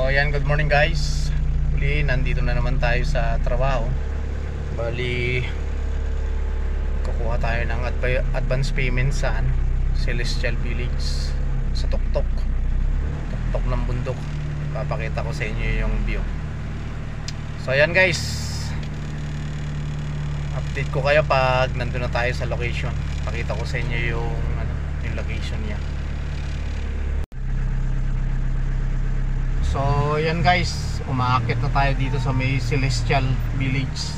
Ayan, good morning guys. Uli, nandito na naman tayo sa trabaho. Bali, kukuha tayo ng advance payment sa Celestial Village, sa tuktok ng bundok. Papakita ko sa inyo yung view. So ayan guys, update ko kayo pag nandun na tayo sa location. Pakita ko sa inyo yung location niya. So yan guys, umaakit na tayo dito sa may Celestial Village,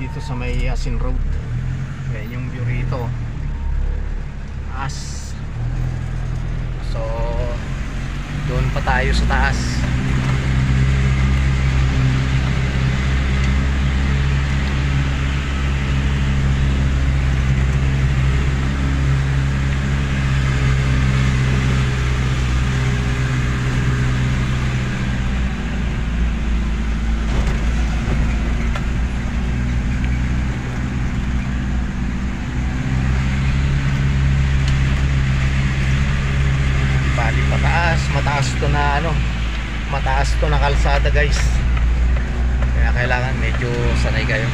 dito sa may Asin Road. Ayan yung view rito, taas. So doon pa tayo sa taas. Mataas to na kalsada guys, kaya kailangan medyo sanay kayo.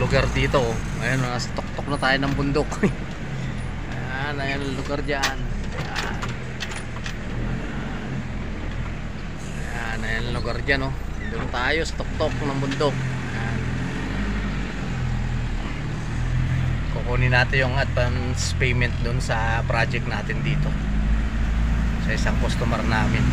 Lugar dito, ayun, nasa tuktok na tayo ng bundok. ayan ang lugar dyan. Ayan ang lugar dyan, doon tayo sa tuktok ng bundok. Ayan. Kukunin natin yung advance payment doon sa project natin dito, sa isang customer namin.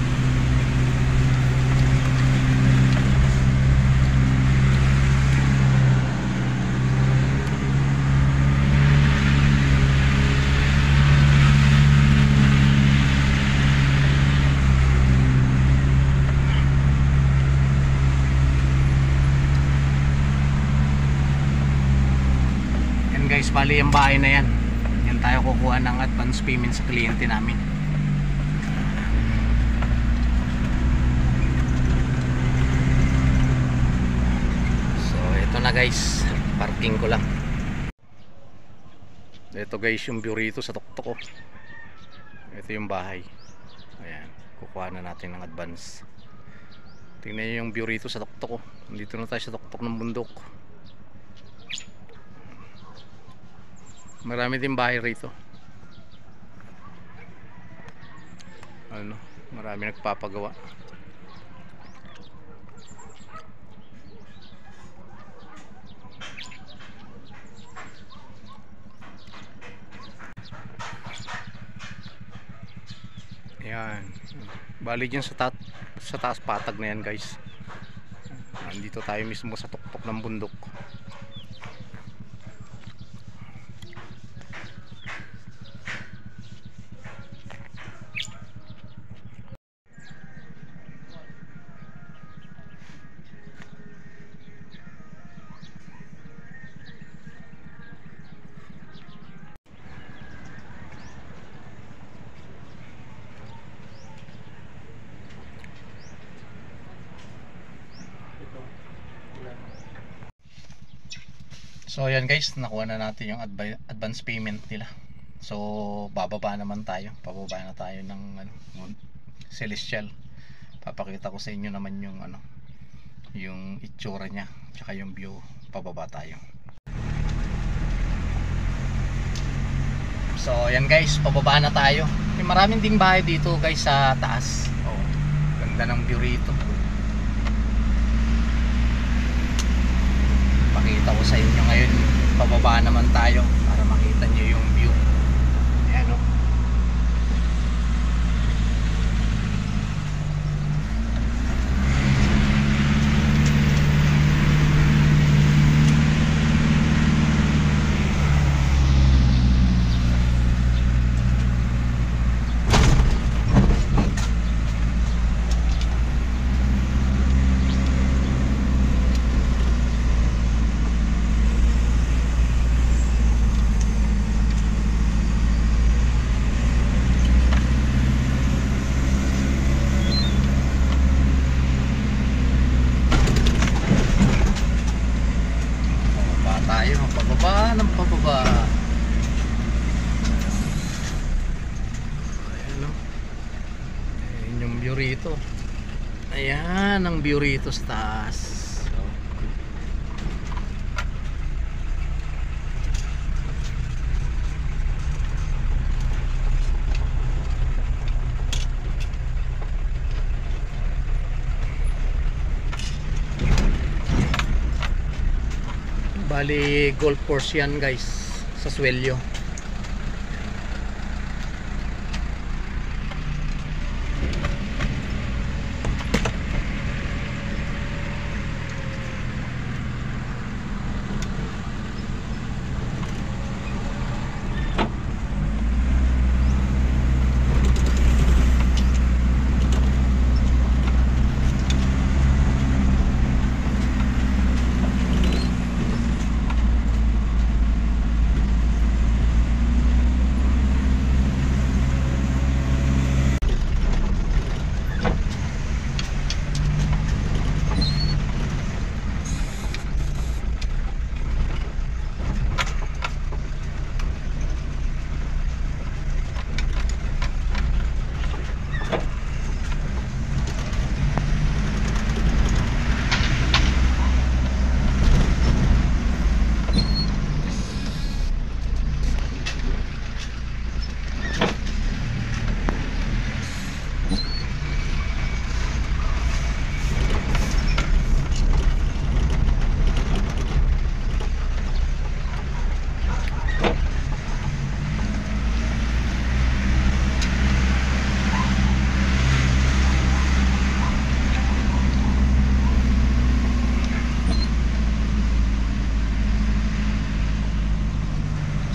Guys, bali yung bahay na yan, yan tayo kukuha ng advance payment sa kliyente namin. So ito na guys, parking ko lang. Ito guys yung view rito sa tuktok. Ito yung bahay. Ayan, kukuha na natin ng advance. Tingnan nyo yung view rito sa tuktok. Dito na tayo sa tuktok ng bundok. Marami din bahay rito. Marami nagpapagawa. Ayan. Bali dyan sa taas patag na yan guys. Nandito tayo mismo sa tuktok ng bundok. So ayan guys, nakuha na natin yung advance payment nila. So bababa naman tayo, pababa na tayo ng Celestial. Papakita ko sa inyo naman yung yung itsura niya, tsaka yung view. Pababa tayo. So ayan guys, pababa na tayo. May maraming ding bahay dito guys sa taas. Ganda ng view rito. Pakita ko sa inyo ngayon, pababa naman tayo para makita nyo yung view. Ayan o. tayo, pababa ng pababa. Ayan, no? Ayan yung view rito. Ayan ang view rito sa taas. Bali golf course yan guys sa Swelyo.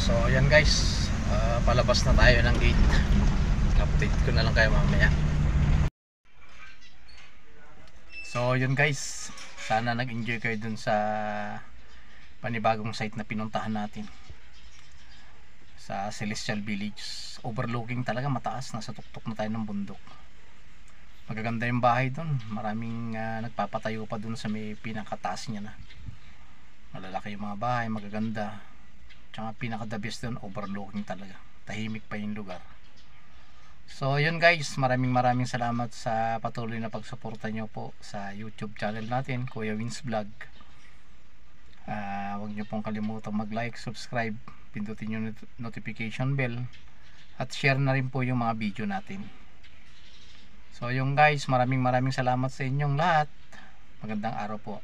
So ayan guys, palabas na tayo ng gate. Update ko na lang kayo mamaya. So yun guys, sana nag-enjoy kayo dun sa panibagong site na pinuntahan natin sa Celestial Village. Overlooking talaga, mataas, nasa tuktok na tayo ng bundok. Magaganda yung bahay dun, maraming nagpapatayo pa dun sa may pinakataas niya na. Malalaki yung mga bahay, magaganda. Tsaka pinaka the best dun, overlooking talaga, tahimik pa yung lugar. So yun guys, maraming salamat sa patuloy na pagsuporta nyo po sa YouTube channel natin, Kuya Wins Vlog. Huwag nyo pong kalimutan mag like, subscribe, pindutin yung notification bell, at share na rin po yung mga video natin. So yung guys, maraming salamat sa inyong lahat. Magandang araw po.